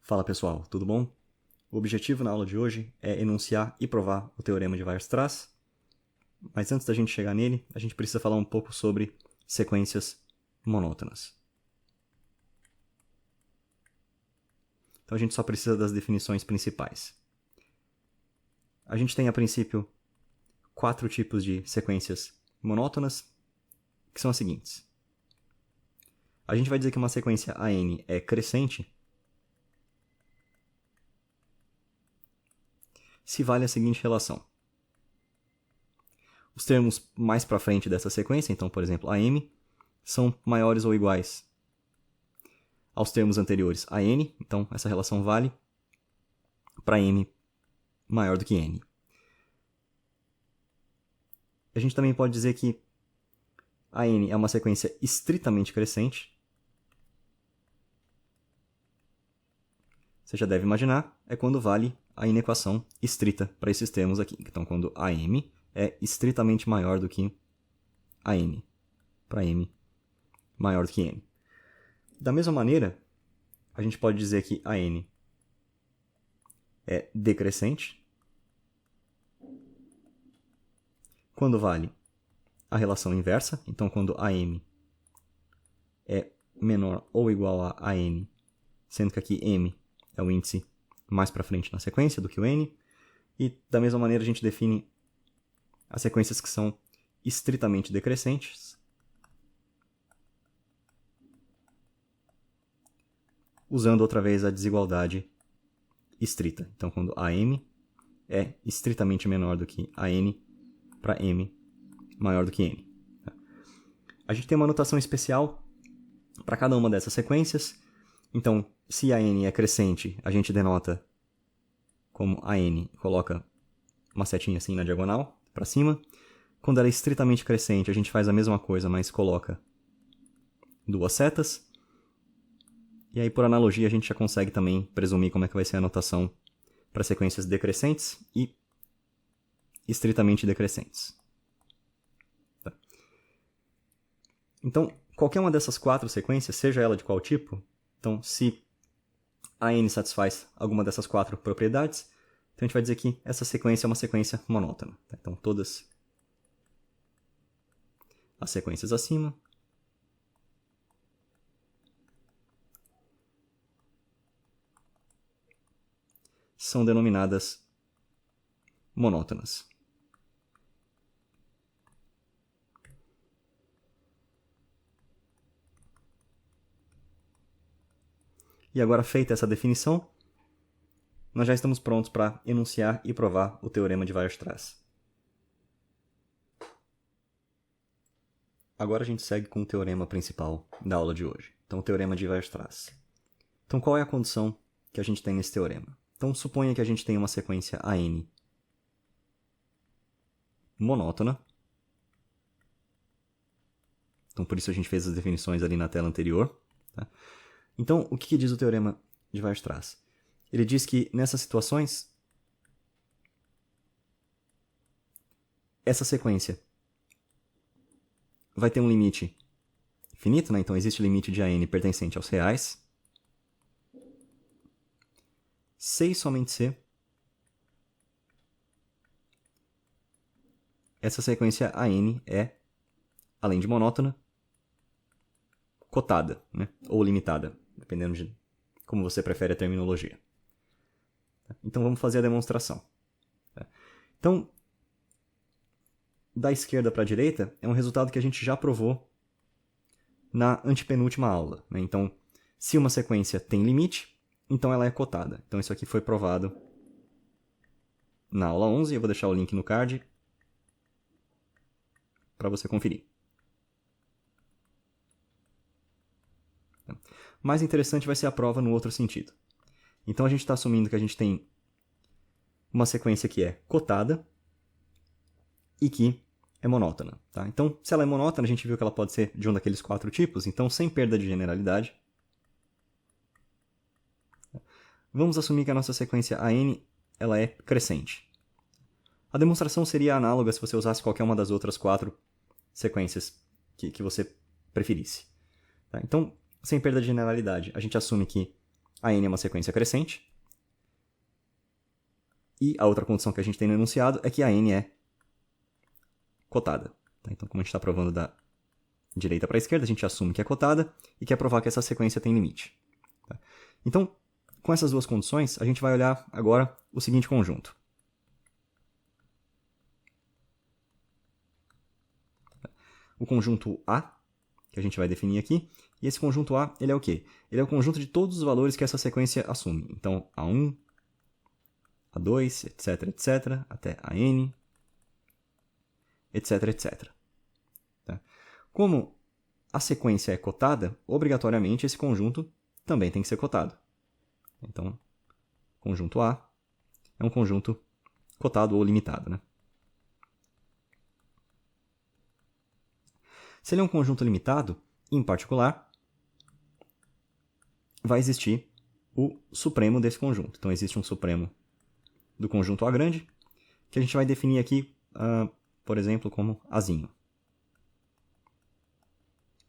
Fala pessoal, tudo bom? O objetivo na aula de hoje é enunciar e provar o teorema de Weierstrass, mas antes da gente chegar nele, a gente precisa falar um pouco sobre sequências monótonas. Então a gente só precisa das definições principais. A gente tem a princípio 4 tipos de sequências monótonas, que são as seguintes. A gente vai dizer que uma sequência AN é crescente se vale a seguinte relação. Os termos mais para frente dessa sequência, então, por exemplo, AM, são maiores ou iguais aos termos anteriores a N, então essa relação vale para M maior do que N. A gente também pode dizer que a N é uma sequência estritamente crescente. Você já deve imaginar, é quando vale a inequação estrita para esses termos aqui. Então, quando AM é estritamente maior do que a N, para M maior do que N. Da mesma maneira, a gente pode dizer que a N é decrescente quando vale a relação inversa. Então, quando a M é menor ou igual a N, sendo que aqui M é o índice mais para frente na sequência do que o N. E, da mesma maneira, a gente define as sequências que são estritamente decrescentes, usando outra vez a desigualdade estrita. Então, quando a M é estritamente menor do que a N, para M maior do que N. A gente tem uma notação especial para cada uma dessas sequências. Então, se a N é crescente, a gente denota como a N, coloca uma setinha assim na diagonal, para cima. Quando ela é estritamente crescente, a gente faz a mesma coisa, mas coloca duas setas. E aí, por analogia, a gente já consegue também presumir como é que vai ser a notação para sequências decrescentes e estritamente decrescentes. Tá. Então, qualquer uma dessas 4 sequências, seja ela de qual tipo, então, se a N satisfaz alguma dessas 4 propriedades, então a gente vai dizer que essa sequência é uma sequência monótona. Tá? Então, todas as sequências acima são denominadas monótonas. E agora, feita essa definição, nós já estamos prontos para enunciar e provar o teorema de Weierstrass. Agora a gente segue com o teorema principal da aula de hoje. Então, o teorema de Weierstrass. Então, qual é a condição que a gente tem nesse teorema? Então, suponha que a gente tem uma sequência AN monótona. Então, por isso a gente fez as definições ali na tela anterior. Tá? Então, o que diz o teorema de Weierstrass? Ele diz que, nessas situações, essa sequência vai ter um limite finito, né? Então existe limite de AN pertencente aos reais. Se e somente se essa sequência AN é, além de monótona, cotada, né? Ou limitada, dependendo de como você prefere a terminologia. Então vamos fazer a demonstração. Então, da esquerda para a direita é um resultado que a gente já provou na antepenúltima aula. Né? Então, se uma sequência tem limite, então ela é cotada. Então isso aqui foi provado na aula 11, eu vou deixar o link no card para você conferir. Mais interessante vai ser a prova no outro sentido. Então a gente está assumindo que a gente tem uma sequência que é cotada e que é monótona. Tá? Então, se ela é monótona, a gente viu que ela pode ser de um daqueles 4 tipos, então sem perda de generalidade. Vamos assumir que a nossa sequência AN ela é crescente. A demonstração seria análoga se você usasse qualquer uma das outras 4 sequências que você preferisse. Tá? Então, sem perda de generalidade, a gente assume que a n é uma sequência crescente. E a outra condição que a gente tem no enunciado é que a n é cotada. Então, como a gente está provando da direita para a esquerda, a gente assume que é cotada e quer provar que essa sequência tem limite. Então, com essas duas condições, a gente vai olhar agora o seguinte conjunto. O conjunto A, que a gente vai definir aqui, e esse conjunto A, ele é o quê? Ele é o conjunto de todos os valores que essa sequência assume. Então, A1, A2, etc, etc, até AN, etc, etc. Como a sequência é cotada, obrigatoriamente esse conjunto também tem que ser cotado. Então, conjunto A é um conjunto cotado ou limitado, né? Se ele é um conjunto limitado, em particular, vai existir o supremo desse conjunto. Então, existe um supremo do conjunto A grande, que a gente vai definir aqui, por exemplo, como Azinho,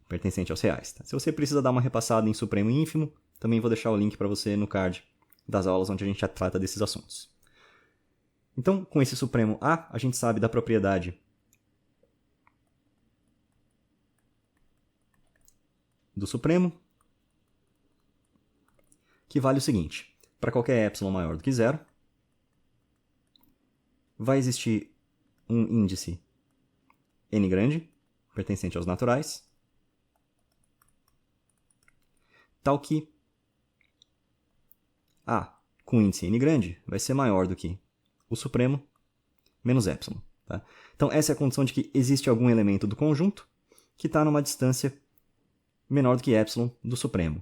pertencente aos reais. Se você precisa dar uma repassada em supremo e ínfimo, também vou deixar o link para você no card das aulas onde a gente já trata desses assuntos. Então, com esse supremo A, a gente sabe da propriedade do supremo, que vale o seguinte: para qualquer epsilon maior do que zero, vai existir um índice n grande, pertencente aos naturais, tal que A com índice n grande vai ser maior do que o supremo menos epsilon. Tá? Então, essa é a condição de que existe algum elemento do conjunto que está numa distância menor do que epsilon do supremo.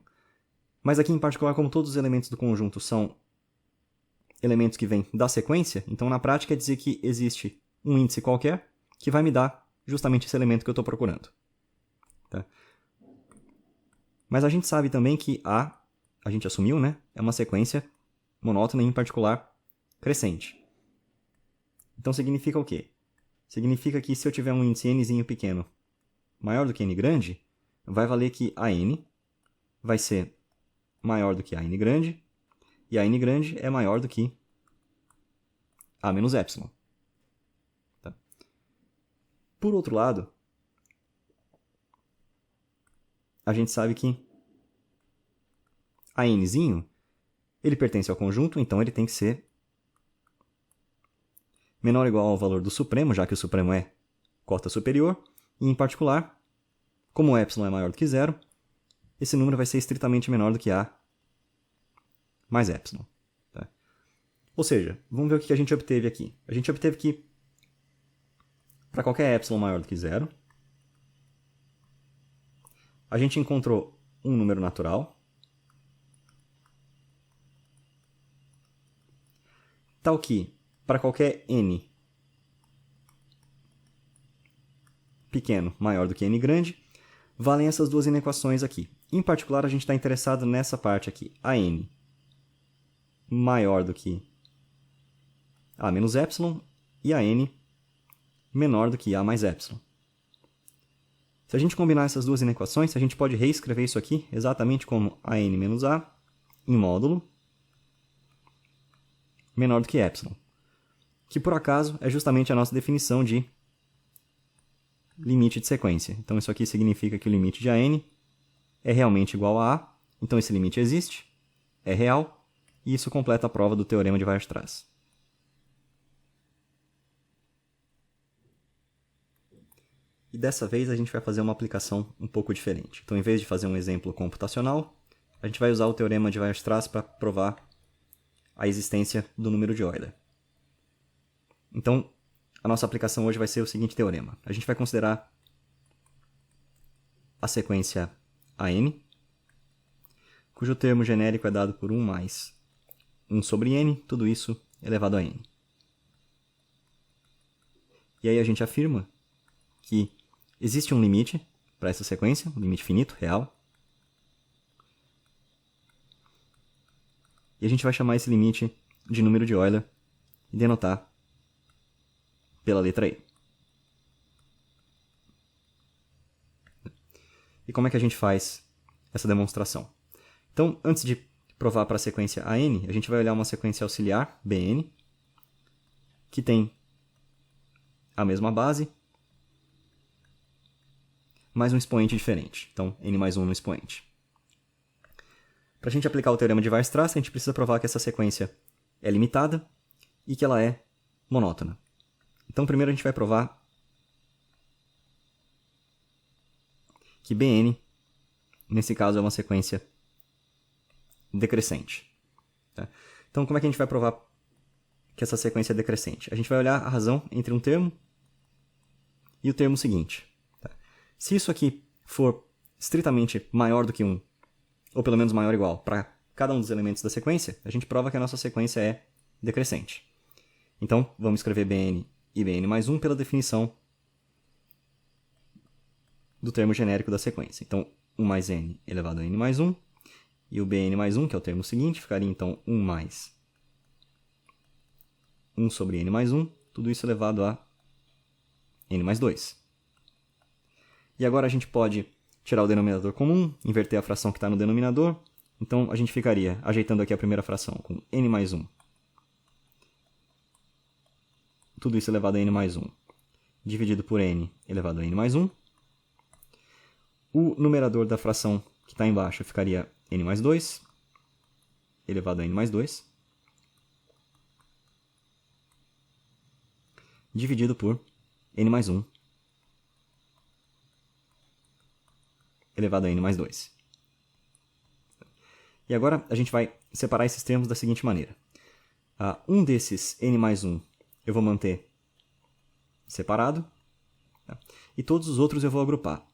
Mas aqui, em particular, como todos os elementos do conjunto são elementos que vêm da sequência, então, na prática, quer dizer que existe um índice qualquer que vai me dar justamente esse elemento que eu estou procurando. Tá? Mas a gente sabe também que A gente assumiu, né, é uma sequência monótona e, em particular, crescente. Então, significa o quê? Significa que se eu tiver um índice nzinho pequeno maior do que n grande, vai valer que a n vai ser maior do que a n grande, e a n grande é maior do que a menos epsilon. Tá? Por outro lado, a gente sabe que a nzinho, ele pertence ao conjunto, então ele tem que ser menor ou igual ao valor do supremo, já que o supremo é cota superior, e em particular, como o epsilon é maior do que zero, esse número vai ser estritamente menor do que A mais epsilon. Tá? Ou seja, vamos ver o que a gente obteve aqui. A gente obteve que, para qualquer epsilon maior do que zero, a gente encontrou um número natural, tal que, para qualquer n pequeno maior do que n grande, valem essas duas inequações aqui. Em particular, a gente está interessado nessa parte aqui, a n maior do que a menos epsilon e a n menor do que a mais epsilon. Se a gente combinar essas duas inequações, a gente pode reescrever isso aqui exatamente como a n menos a em módulo menor do que epsilon, que por acaso é justamente a nossa definição de limite de sequência. Então isso aqui significa que o limite de AN é realmente igual a A, então esse limite existe, é real, e isso completa a prova do teorema de Weierstrass. E dessa vez a gente vai fazer uma aplicação um pouco diferente. Então, em vez de fazer um exemplo computacional, a gente vai usar o teorema de Weierstrass para provar a existência do número de Euler. Então, a nossa aplicação hoje vai ser o seguinte teorema. A gente vai considerar a sequência AN, cujo termo genérico é dado por 1 mais 1 sobre n, tudo isso elevado a n. E aí a gente afirma que existe um limite para essa sequência, um limite finito, real. E a gente vai chamar esse limite de número de Euler e denotar pela letra E. E como é que a gente faz essa demonstração? Então, antes de provar para a sequência AN, a gente vai olhar uma sequência auxiliar, BN, que tem a mesma base, mais um expoente diferente. Então, n mais 1 no expoente. Para a gente aplicar o teorema de Weierstrass, a gente precisa provar que essa sequência é limitada e que ela é monótona. Então, primeiro a gente vai provar que Bn, nesse caso, é uma sequência decrescente. Tá? Então, como é que a gente vai provar que essa sequência é decrescente? A gente vai olhar a razão entre um termo e o termo seguinte. Tá? Se isso aqui for estritamente maior do que 1, ou pelo menos maior ou igual, para cada um dos elementos da sequência, a gente prova que a nossa sequência é decrescente. Então, vamos escrever Bn e Bn mais 1 pela definição do termo genérico da sequência. Então, 1 mais n elevado a n mais 1, e o Bn mais 1, que é o termo seguinte, ficaria então 1 mais 1 sobre n mais 1, tudo isso elevado a n mais 2. E agora a gente pode tirar o denominador comum, inverter a fração que está no denominador. Então, a gente ficaria, ajeitando aqui a primeira fração, com n mais 1. Tudo isso elevado a n mais 1, dividido por n elevado a n mais 1. O numerador da fração que está embaixo ficaria n mais 2, elevado a n mais 2, dividido por n mais 1, elevado a n mais 2. E agora a gente vai separar esses termos da seguinte maneira. Um desses n mais 1 eu vou manter separado, tá? E todos os outros eu vou agrupar.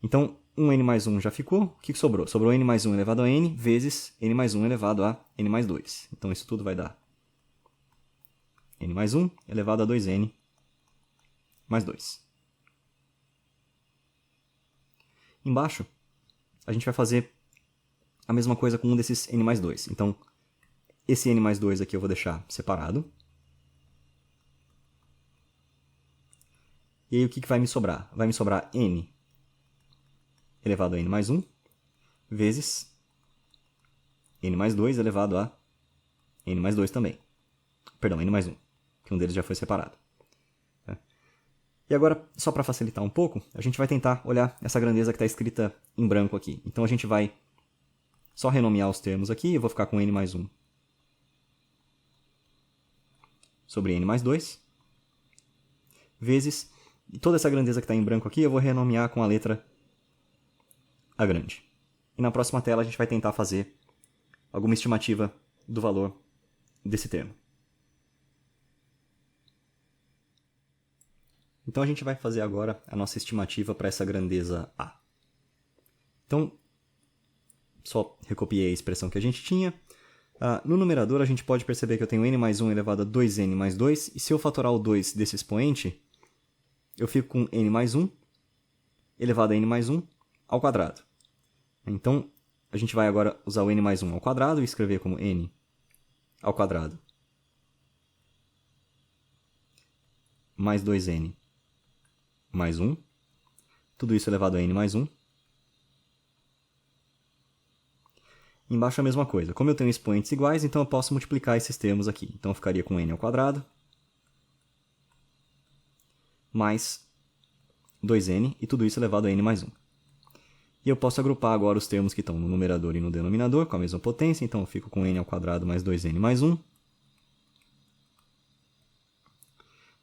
Então, um n mais 1 já ficou. O que sobrou? Sobrou n mais 1 elevado a n vezes n mais 1 elevado a n mais 2. Então, isso tudo vai dar n mais 1 elevado a 2n mais 2. Embaixo, a gente vai fazer a mesma coisa com um desses n mais 2. Então, esse n mais 2 aqui eu vou deixar separado. E aí, o que vai me sobrar? Vai me sobrar n elevado a n mais 1 vezes n mais 2 elevado a n mais 2 também. Perdão, n mais 1, que um deles já foi separado. E agora, só para facilitar um pouco, a gente vai tentar olhar essa grandeza que está escrita em branco aqui. Então, a gente vai só renomear os termos aqui. Eu vou ficar com n mais 1 sobre n mais 2 vezes... E toda essa grandeza que está em branco aqui, eu vou renomear com a letra A grande. E na próxima tela a gente vai tentar fazer alguma estimativa do valor desse termo. Então a gente vai fazer agora a nossa estimativa para essa grandeza A. Então, só recopiei a expressão que a gente tinha. No numerador a gente pode perceber que eu tenho n mais 1 elevado a 2n mais 2, e se eu fatorar o 2 desse expoente, eu fico com n mais 1 elevado a n mais 1 ao quadrado. Então, a gente vai agora usar o n mais 1 ao quadrado e escrever como n ao quadrado mais 2n mais 1. Tudo isso elevado a n mais 1. Embaixo a mesma coisa. Como eu tenho expoentes iguais, então eu posso multiplicar esses termos aqui. Então, eu ficaria com n ao quadrado mais 2n, e tudo isso elevado a n mais 1. E eu posso agrupar agora os termos que estão no numerador e no denominador com a mesma potência. Então, eu fico com n ao quadrado mais 2n mais 1,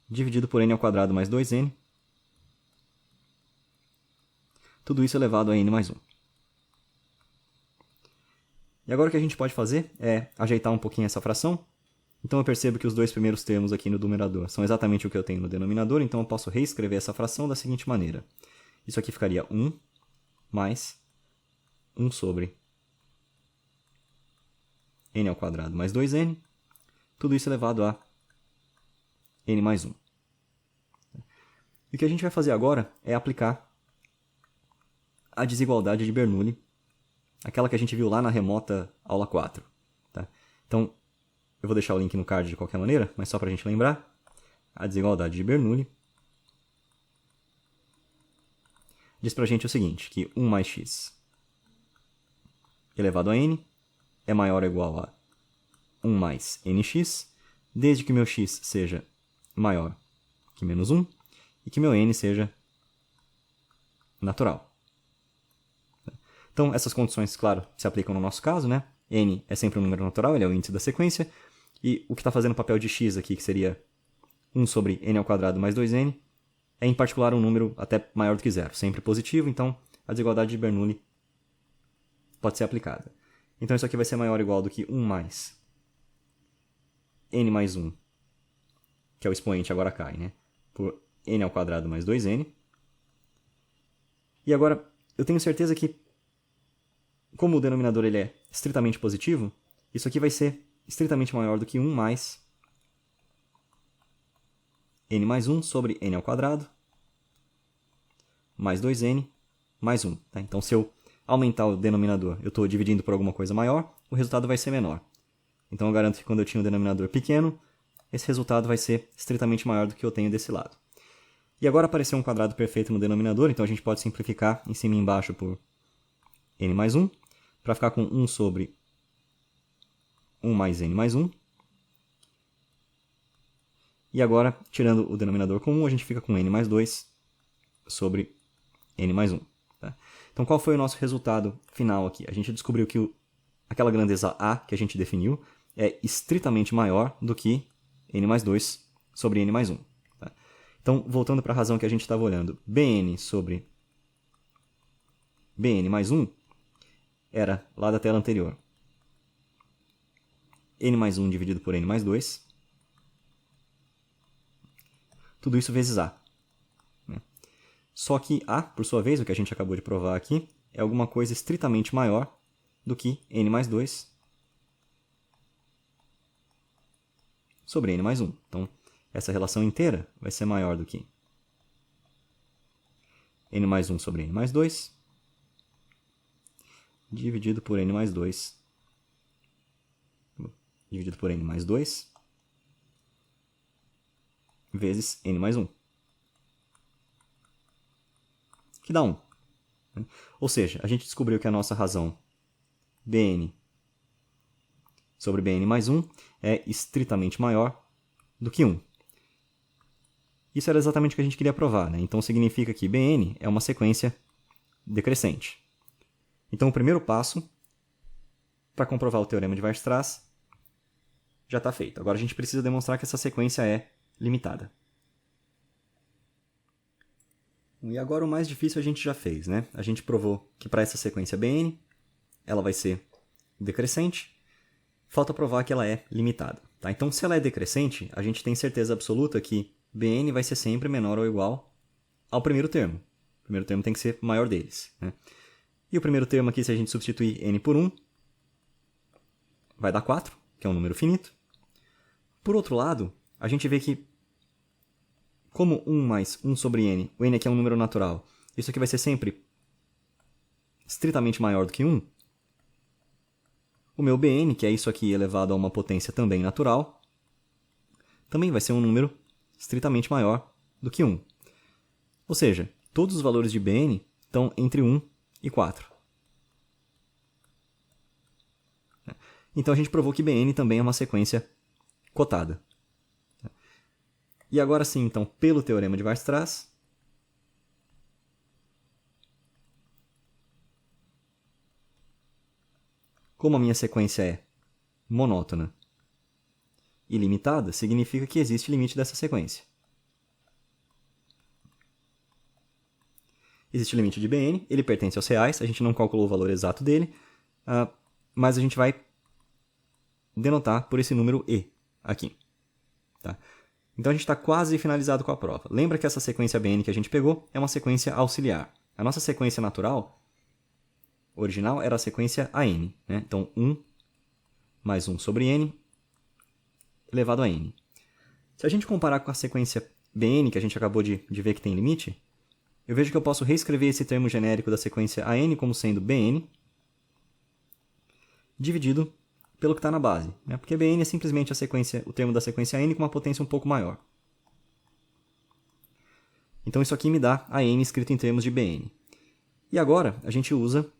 dividido por n ao quadrado mais 2n. Tudo isso elevado a n mais 1. E agora o que a gente pode fazer é ajeitar um pouquinho essa fração. Então eu percebo que os dois primeiros termos aqui no numerador são exatamente o que eu tenho no denominador, então eu posso reescrever essa fração da seguinte maneira. Isso aqui ficaria 1 mais 1 sobre n ao quadrado mais 2n, tudo isso elevado a n mais 1. E o que a gente vai fazer agora é aplicar a desigualdade de Bernoulli, aquela que a gente viu lá na remota aula 4. Tá? Então, eu vou deixar o link no card de qualquer maneira, mas só para a gente lembrar, a desigualdade de Bernoulli diz para a gente o seguinte, que 1 mais x elevado a n é maior ou igual a 1 mais nx, desde que meu x seja maior que menos 1 e que meu n seja natural. Então, essas condições, claro, se aplicam no nosso caso, né? N é sempre um número natural, ele é o índice da sequência, e o que está fazendo o papel de x aqui, que seria 1 sobre n ao quadrado mais 2n, é em particular um número até maior do que zero, sempre positivo, então a desigualdade de Bernoulli pode ser aplicada. Então isso aqui vai ser maior ou igual do que 1 mais n mais 1, que é o expoente agora cai, né? Por n ao quadrado mais 2n. E agora, eu tenho certeza que, como o denominador ele é estritamente positivo, isso aqui vai ser estritamente maior do que 1 mais n mais 1 sobre n ao quadrado mais 2n mais 1. Tá? Então, se eu aumentar o denominador, eu estou dividindo por alguma coisa maior, o resultado vai ser menor. Então, eu garanto que quando eu tinha um denominador pequeno, esse resultado vai ser estritamente maior do que eu tenho desse lado. E agora apareceu um quadrado perfeito no denominador, então a gente pode simplificar em cima e embaixo por n mais 1, para ficar com 1 sobre 1 mais n mais 1. E agora, tirando o denominador comum, a gente fica com n mais 2 sobre n mais 1. Tá? Então, qual foi o nosso resultado final aqui? A gente descobriu que aquela grandeza A que a gente definiu é estritamente maior do que n mais 2 sobre n mais 1. Tá? Então, voltando para a razão que a gente estava olhando, Bn sobre Bn mais 1 era, lá da tela anterior, n mais 1 dividido por n mais 2. Tudo isso vezes A. Só que A, por sua vez, o que a gente acabou de provar aqui, é alguma coisa estritamente maior do que n mais 2 sobre n mais 1. Então, essa relação inteira vai ser maior do que n mais 1 sobre n mais 2 dividido por n mais 2 dividido por n mais 2 vezes n mais 1. Que dá 1. Ou seja, a gente descobriu que a nossa razão Bn sobre Bn mais 1 é estritamente maior do que 1. Isso era exatamente o que a gente queria provar, né? Então significa que Bn é uma sequência decrescente. Então o primeiro passo para comprovar o teorema de Weierstrass já está feito. Agora a gente precisa demonstrar que essa sequência é limitada. E agora o mais difícil a gente já fez, né? A gente provou que para essa sequência Bn, ela vai ser decrescente. Falta provar que ela é limitada. Tá? Então, se ela é decrescente, a gente tem certeza absoluta que Bn vai ser sempre menor ou igual ao primeiro termo. O primeiro termo tem que ser o maior deles. Né? E o primeiro termo aqui, se a gente substituir n por 1, vai dar 4, que é um número finito. Por outro lado, a gente vê que, como 1 mais 1 sobre n, o n aqui é um número natural, isso aqui vai ser sempre estritamente maior do que 1. O meu Bn, que é isso aqui elevado a uma potência também natural, também vai ser um número estritamente maior do que 1. Ou seja, todos os valores de Bn estão entre 1 e 4. Então a gente provou que Bn também é uma sequência cotada. E agora sim, então, pelo teorema de Weierstrass, como a minha sequência é monótona e limitada, significa que existe limite dessa sequência. Existe limite de Bn, ele pertence aos reais, a gente não calculou o valor exato dele, mas a gente vai denotar por esse número E aqui. Tá? Então a gente está quase finalizado com a prova. Lembra que essa sequência Bn que a gente pegou é uma sequência auxiliar. A nossa sequência natural, original, era a sequência AN. Né? Então 1 mais 1 sobre n elevado a n. Se a gente comparar com a sequência Bn, que a gente acabou de ver que tem limite, eu vejo que eu posso reescrever esse termo genérico da sequência AN como sendo Bn dividido pelo que está na base. Né? Porque Bn é simplesmente o termo da sequência n com uma potência um pouco maior. Então isso aqui me dá a n escrito em termos de Bn. E agora a gente usa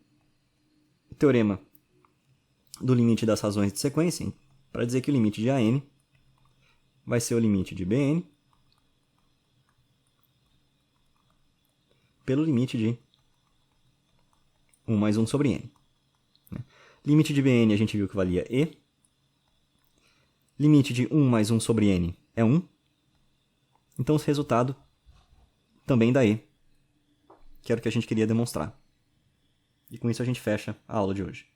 o teorema do limite das razões de sequência, para dizer que o limite de AN vai ser o limite de BN pelo limite de 1 mais 1 sobre N. Limite de BN a gente viu que valia E. Limite de 1 mais 1 sobre N é 1. Então, esse resultado também dá E, que era o que a gente queria demonstrar. E com isso a gente fecha a aula de hoje.